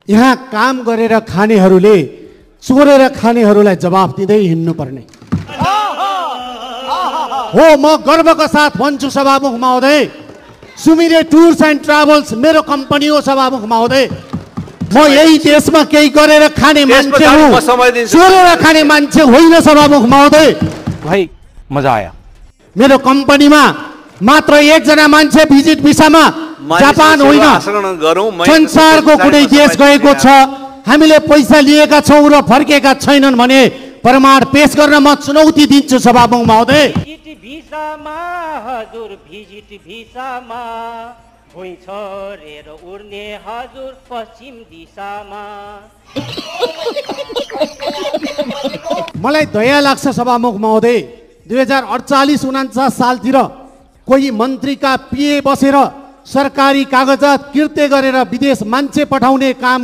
यहाँ काम गरेर खानेहरूले चोरेर खानेहरूलाई जवाफ दिँदै हिँड्नुपर्ने हो। म गर्वका साथ भन्छु सभामुख महोदय, सुमिरे टुर्स एन्ड ट्राभल्स मेरो कम्पनी हो सभामुख महोदय। म यही देशमा केही गरेर खाने मान्छे हुँ, चोरेर खाने मान्छे होइन सभामुख महोदय। भाइ मजा आयो। मेरो कम्पनीमा मात्र एकजना मान्छे भिजिट भिसामा जापान होइन संसारको कुनै देश गएको छ। हामीले पैसा लिएका छौँ र फर्केका छैनन् भने प्रमाण पेश गर्न म चुनौती दिन्छु सभामुख महोदय। भिजिट भिसामा हजुर, भिजिट भिसामा भुइँ छोडेर उड्ने हजुर पश्चिम दिशामा। मलाई दया लाग्छ सभामुख महोदय, 2048-49 सालतिर कोही मन्त्रीका पिए बसेर सरकारी कागजात किर्ते गरेर विदेश मान्छे पठाउने काम